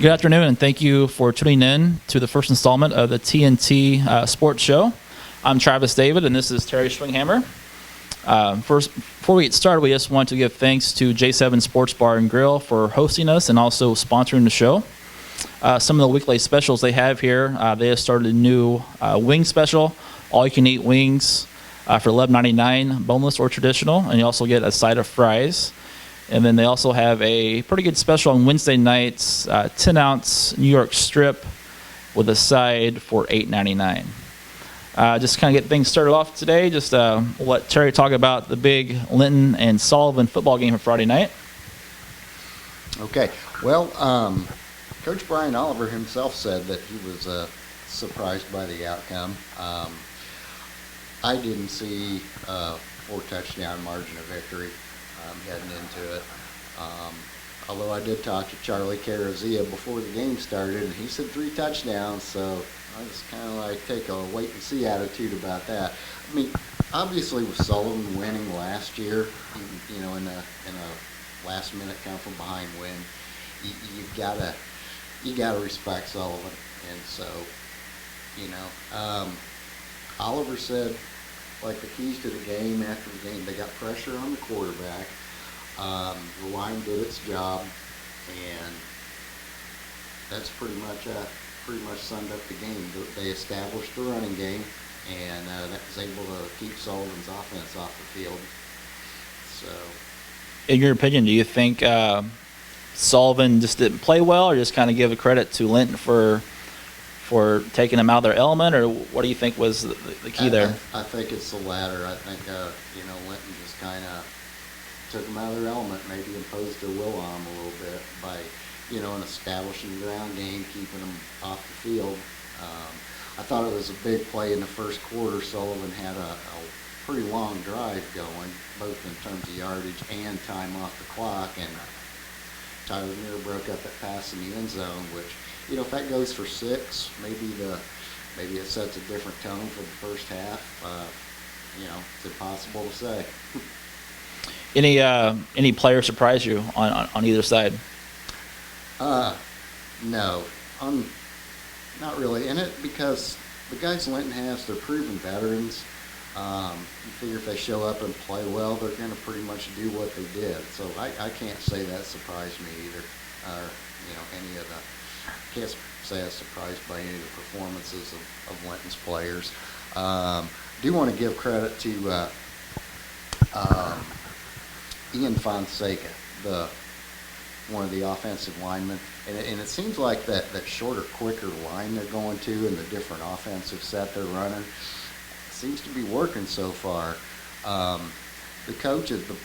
Good afternoon, and thank you for tuning in to the first installment of the TNT Sports Show. I'm Travis David, and this is Terry Schwinghammer. First, before we get started, we just want to give thanks to J7 Sports Bar and Grill for hosting us and also sponsoring the show. Some of the weekly specials they have here, they have started a new wing special, all-you-can-eat wings for $11.99, boneless or traditional, and you also get a side of fries. And then they also have a pretty good special on Wednesday nights, 10-ounce New York strip with a side for $8.99. Just kind of get things started off today. Just let Terry talk about the big Linton and Sullivan football game on Friday night. Okay. Well, Coach Brian Oliver himself said that he was surprised by the outcome. I didn't see a 4-touchdown margin of victory heading into it. Although I did talk to Charlie Carazia before the game started, and he said 3 touchdowns, so I was kind of like take a wait-and-see attitude about that. I mean, obviously with Sullivan winning last year, you know, in a last-minute come-from-behind win, you gotta respect Sullivan, and so, you know, Oliver said, like, the keys to the game after the game, they got pressure on the quarterback. The line did its job, and that's pretty much summed up the game. They established the running game, and that was able to keep Sullivan's offense off the field. So, In your opinion, do you think Sullivan just didn't play well, or just kind of give a credit to Linton for taking them out of their element, or what do you think was the key there? I think it's the latter. I think, you know, Linton just kind of took them out of their element, maybe imposed their will on them a little bit by, you know, an establishing ground game, keeping them off the field. I thought it was a big play in the first quarter. Sullivan had a pretty long drive going, both in terms of yardage and time off the clock, and Tyler Muir broke up that pass in the end zone, which, you know, if that goes for 6, maybe it sets a different tone for the first half. You know, it's impossible to say. Any player surprise you on either side? No, not really. And it because the guys Linton has, they're proven veterans. You figure if they show up and play well, they're going to pretty much do what they did. So I can't say that surprised me either. You know, can't say I was surprised by any of the performances of Linton's players. Do want to give credit to Ian Fonseca, one of the offensive linemen, and it seems like that shorter, quicker line they're going to, and the different offensive set they're running, seems to be working so far. The coaches, the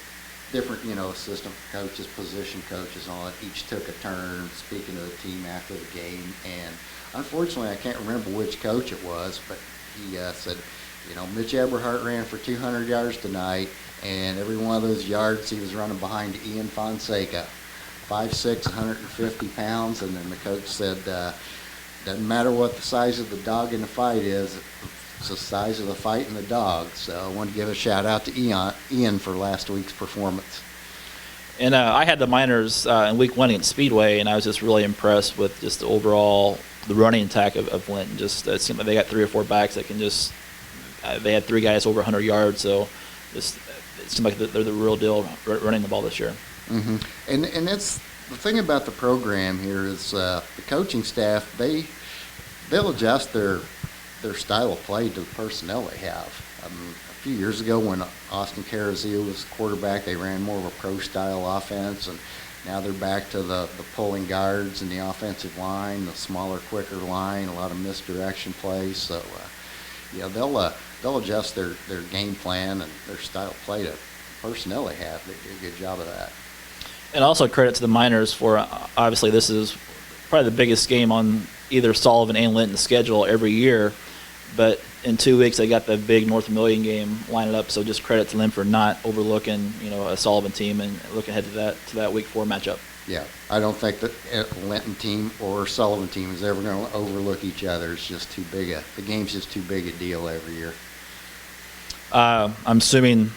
different, you know, assistant coaches, position coaches, all that, each took a turn speaking to the team after the game, and unfortunately I can't remember which coach it was, but he said, you know, Mitch Eberhardt ran for 200 yards tonight, and every one of those yards he was running behind Ian Fonseca, 5'6", 150 pounds, and then the coach said, doesn't matter what the size of the dog in the fight is, it's the size of the fight and the dog. So I want to give a shout out to Ian for last week's performance. And I had the Miners in week 1 against Speedway, and I was just really impressed with just the running attack of Linton. Just it seemed like they got 3 or 4 backs that can just they had 3 guys over 100 yards, so just it seemed like they're the real deal running the ball this year. Mm-hmm. And it's the thing about the program here is the coaching staff, they'll adjust their style of play to the personnel they have. A few years ago when Austin Carazia was quarterback, they ran more of a pro-style offense, and now they're back to the pulling guards and the offensive line, the smaller, quicker line, a lot of misdirection plays. So, yeah, they'll adjust their game plan and their style of play to personnel they have. They do a good job of that. And also credit to the Miners for, obviously this is probably the biggest game on either Sullivan and Linton's schedule every year, but in 2 weeks they got the big North Vermilion game lined up, so just credit to them for not overlooking, you know, a Sullivan team and looking ahead to that week 4 matchup. Yeah, I don't think that Linton team or Sullivan team is ever going to overlook each other. It's just too big the game's just too big a deal every year. I'm assuming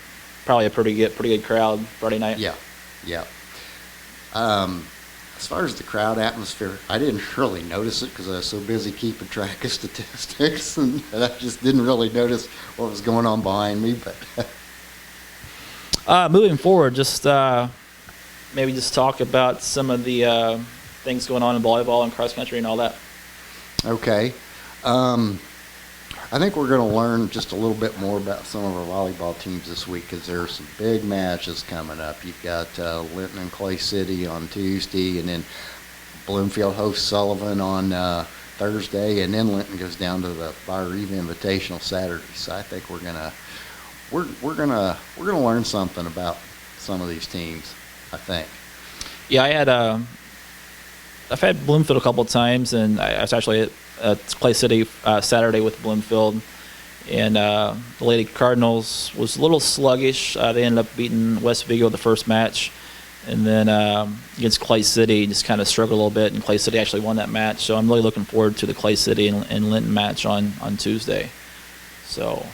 probably a pretty good crowd Friday night. Yeah. as far as the crowd atmosphere, I didn't really notice it because I was so busy keeping track of statistics, and I just didn't really notice what was going on behind me. But Moving forward, just maybe just talk about some of the things going on in volleyball and cross country and all that. okay. I think we're going to learn just a little bit more about some of our volleyball teams this week because there are some big matches coming up. You've got Linton and Clay City on Tuesday, and then Bloomfield hosts Sullivan on Thursday, and then Linton goes down to the Fire Eve Invitational Saturday. So I think we're gonna learn something about some of these teams. I think. Yeah, I've had Bloomfield a couple of times, and I was actually at Clay City Saturday with Bloomfield, and the Lady Cardinals was a little sluggish. They ended up beating West Vigo the first match, and then against Clay City just kind of struggled a little bit, and Clay City actually won that match. So I'm really looking forward to the Clay City and Linton match on Tuesday. So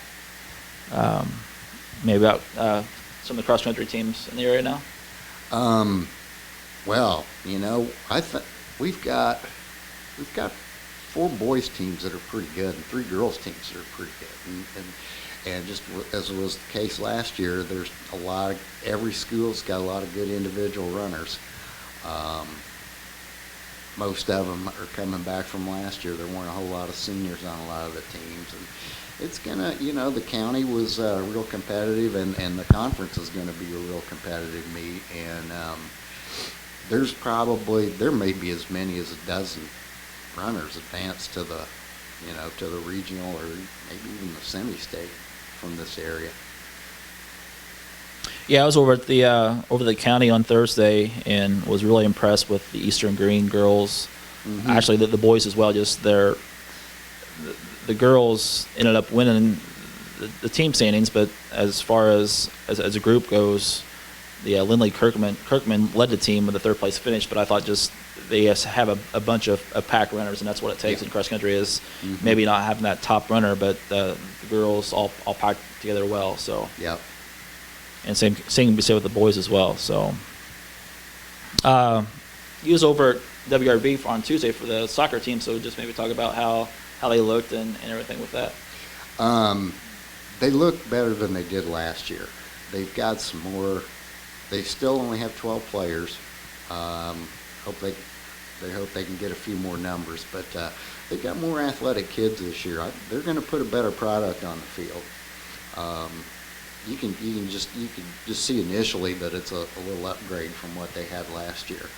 maybe about some of the cross country teams in the area now. Well, I think we've got 4 boys teams that are pretty good and 3 girls teams that are pretty good. And just as was the case last year, there's every school's got a lot of good individual runners. Most of them are coming back from last year. There weren't a whole lot of seniors on a lot of the teams. And it's gonna, the county was real competitive, and the conference is gonna be a real competitive meet. And there may be as many as a dozen runners advance to the regional or maybe even the semi-state from this area. Yeah, I was over at the county on Thursday and was really impressed with the Eastern Green girls. Mm-hmm. Actually, the boys as well. Just the girls ended up winning the team standings, but as far as a group goes, the Lindley Kirkman led the team with the third place finish. But I thought just they have a bunch of pack runners, and that's what it takes in cross country is maybe not having that top runner, but the girls all packed together well. So yeah, and same can be said with the boys as well. So he was over at WRB on Tuesday for the soccer team, so just maybe talk about how they looked and everything with that. They look better than they did last year. They've got some more. They still only have 12 players. They hope they can get a few more numbers, but they've got more athletic kids this year. They're going to put a better product on the field. You can just see initially that it's a little upgrade from what they had last year.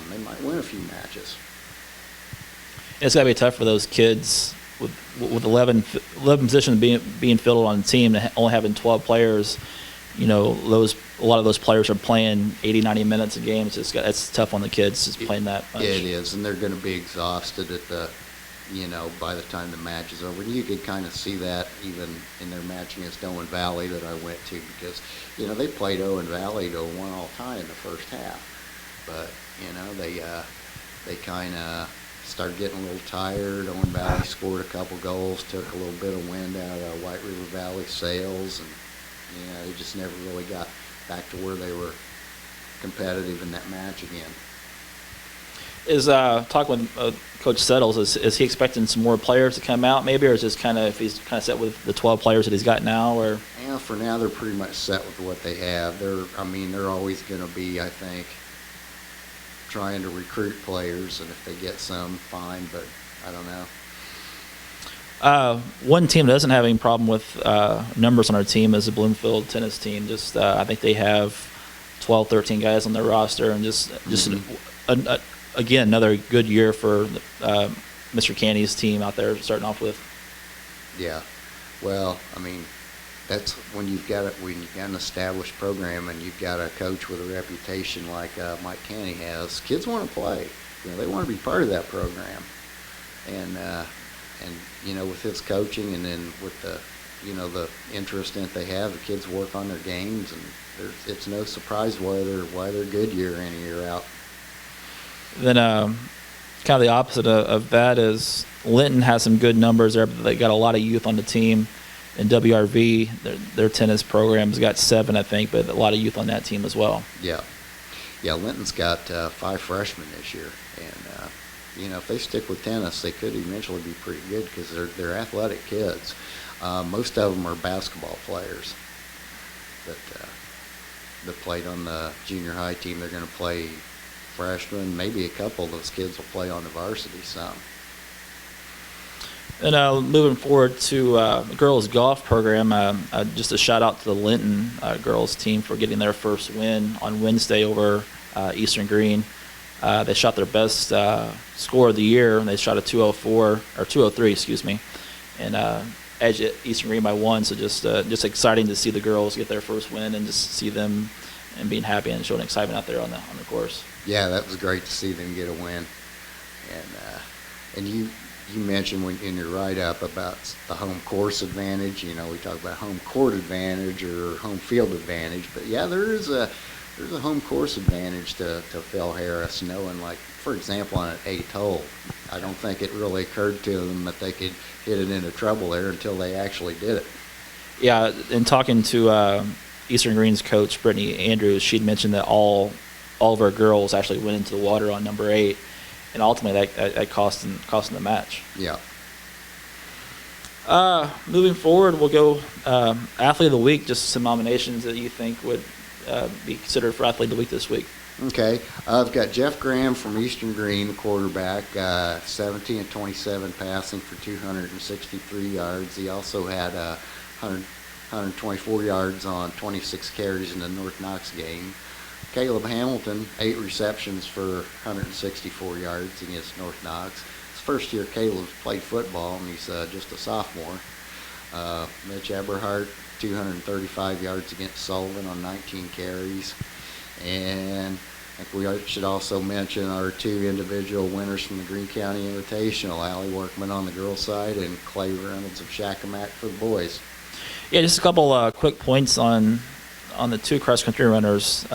They might win a few matches. It's got to be tough for those kids with 11 positions being filled on the team, only having 12 players. A lot of those players are playing 80, 90 minutes a game. It's tough on the kids just playing that much. It is, and they're going to be exhausted by the time the match is over. And you could kind of see that even in their match against Owen Valley that I went to because, they played Owen Valley to a 1-all tie in the first half. But, they kind of started getting a little tired. Owen Valley scored a couple goals, took a little bit of wind out of White River Valley sails, and they just never really got back to where they were competitive in that match again. Is talking with Coach Settles, is he expecting some more players to come out maybe, or is this if he's kind of set with the 12 players that he's got now, or? Yeah, for now they're pretty much set with what they have. They're always going to be, I think, trying to recruit players, and if they get some, fine, but I don't know. One team that doesn't have any problem with numbers on our team is the Bloomfield tennis team. I think they have 12, 13 guys on their roster, and again, another good year for Mr. Canny's team out there starting off with. Yeah, well, that's when you've got an established program and you've got a coach with a reputation like Mike Canny has. Kids want to play. They want to be part of that program, and with his coaching and then with the interest in it they have, the kids work on their games, and it's no surprise why they're good year in and year out. Then kind of the opposite of that is Linton has some good numbers there, but they got a lot of youth on the team. And WRV, their tennis program's got 7, I think, but a lot of youth on that team as well. Yeah. Yeah, Linton's got 5 freshmen this year, and if they stick with tennis, they could eventually be pretty good because they're athletic kids. Most of them are basketball players that played on the junior high team. They're going to play freshmen. Maybe a couple of those kids will play on the varsity some. And moving forward to the girls golf program, just a shout out to the Linton girls team for getting their first win on Wednesday over Eastern Green. They shot their best score of the year, and they shot a 203, excuse me, and edged Eastern Green by 1. So just exciting to see the girls get their first win and just see them and being happy and showing excitement out there on the course. Yeah, that was great to see them get a win, and you mentioned in your write-up about the home course advantage. We talk about home court advantage or home field advantage, but yeah, there's a home course advantage to Phil Harris, knowing, like, for example, on an 8th hole, I don't think it really occurred to them that they could hit it into trouble there until they actually did it. Yeah, in talking to Eastern Green's coach, Brittany Andrews, she'd mentioned that all of our girls actually went into the water on number 8. And ultimately, that cost them the match. Yeah. Moving forward, we'll go Athlete of the Week, just some nominations that you think would be considered for Athlete of the Week this week. Okay. I've got Jeff Graham from Eastern Green, the quarterback, 17 and 27 passing for 263 yards. He also had 124 yards on 26 carries in the North Knox game. Caleb Hamilton, 8 receptions for 164 yards against North Knox. It's the first year Caleb's played football, and he's just a sophomore. Mitch Eberhardt, 235 yards against Sullivan on 19 carries. And I think we should also mention our 2 individual winners from the Greene County Invitational, Allie Workman on the girls' side and Clay Reynolds of Shakamak for the boys. Yeah, just a couple quick points on the 2 cross-country runners.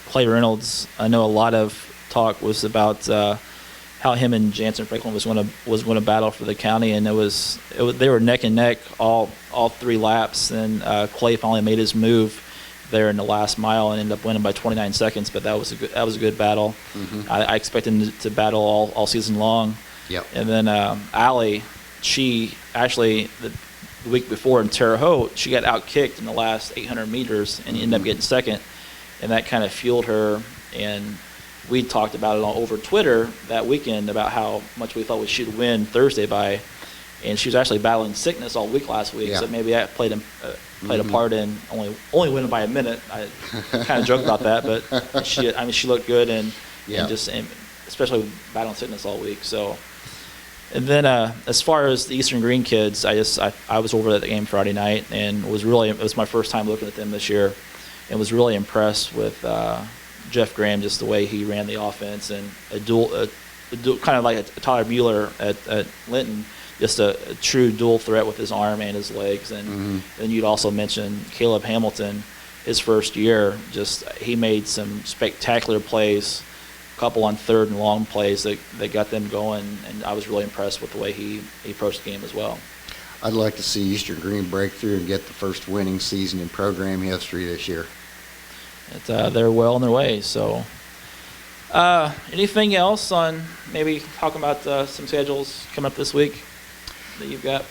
Clay Reynolds, I know a lot of talk was about how him and Jansen Franklin was going to battle for the county, and they were neck and neck all 3 laps, and Clay finally made his move there in the last mile and ended up winning by 29 seconds. But that was a good battle. Mm-hmm. I expect him to battle all season long. Yep. And then Allie, she actually the week before in Terre Haute, she got out-kicked in the last 800 meters and ended up getting second, and that kind of fueled her. And we talked about it over Twitter that weekend about how much we thought she would win Thursday by, and she was actually battling sickness all week last week, so maybe that played a part in only winning by a minute. I kind of joke about that, but she looked good and especially battling sickness all week. So. And then as far as the Eastern Green kids, I was over at the game Friday night and it was my first time looking at them this year, and was really impressed with Jeff Graham, just the way he ran the offense, and a dual kind of like a Tyler Mueller at Linton, just a true dual threat with his arm and his legs. And then you'd also mention Caleb Hamilton, his first year, he made some spectacular plays. Couple on 3rd and long plays that got them going, and I was really impressed with the way he approached the game as well. I'd like to see Eastern Green break through and get the first winning season in program history this year. They're well on their way. So, anything else on maybe talking about some schedules coming up this week that you've got?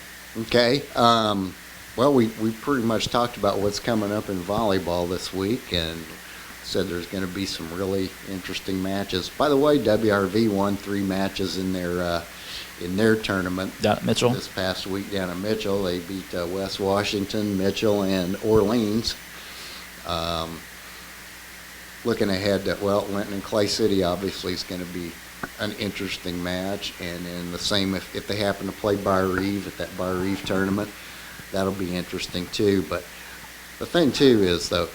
Okay. Well, we pretty much talked about what's coming up in volleyball this week, and said there's going to be some really interesting matches. By the way, WRV won 3 matches in their tournament down at Mitchell this past week down at Mitchell. They beat West Washington, Mitchell, and Orleans. Looking ahead to Linton and Clay City obviously is going to be an interesting match, and then the same if they happen to play Bar Eve at that Bar Eve tournament, that'll be interesting too. But the thing too is though,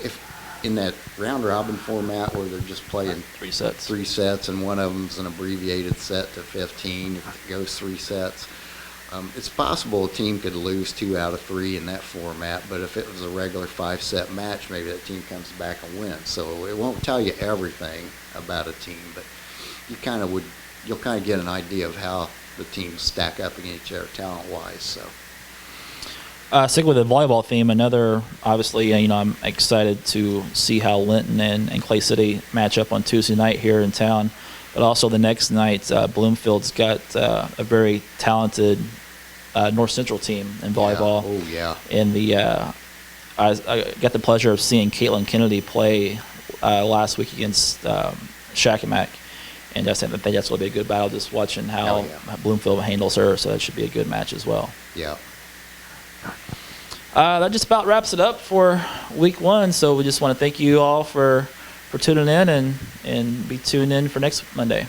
if in that round robin format where they're just playing 3 sets, 3 sets, and one of them's an abbreviated set to 15, if it goes 3 sets, it's possible a team could lose 2 out of 3 in that format. But if it was a regular 5-set match, maybe that team comes back and wins. So it won't tell you everything about a team, but you'll kind of get an idea of how the teams stack up against each other talent-wise. So. Sticking with the volleyball theme, obviously, I'm excited to see how Linton and Clay City match up on Tuesday night here in town. But also the next night, Bloomfield's got a very talented North Central team in volleyball. Yeah. Oh, yeah. In the I got the pleasure of seeing Caitlin Kennedy play last week against Shakamak. And I think that's going to be a good battle, just watching how Bloomfield handles her. So that should be a good match as well. Yeah. That just about wraps it up for week 1. So we just want to thank you all for tuning in and be tuned in for next Monday.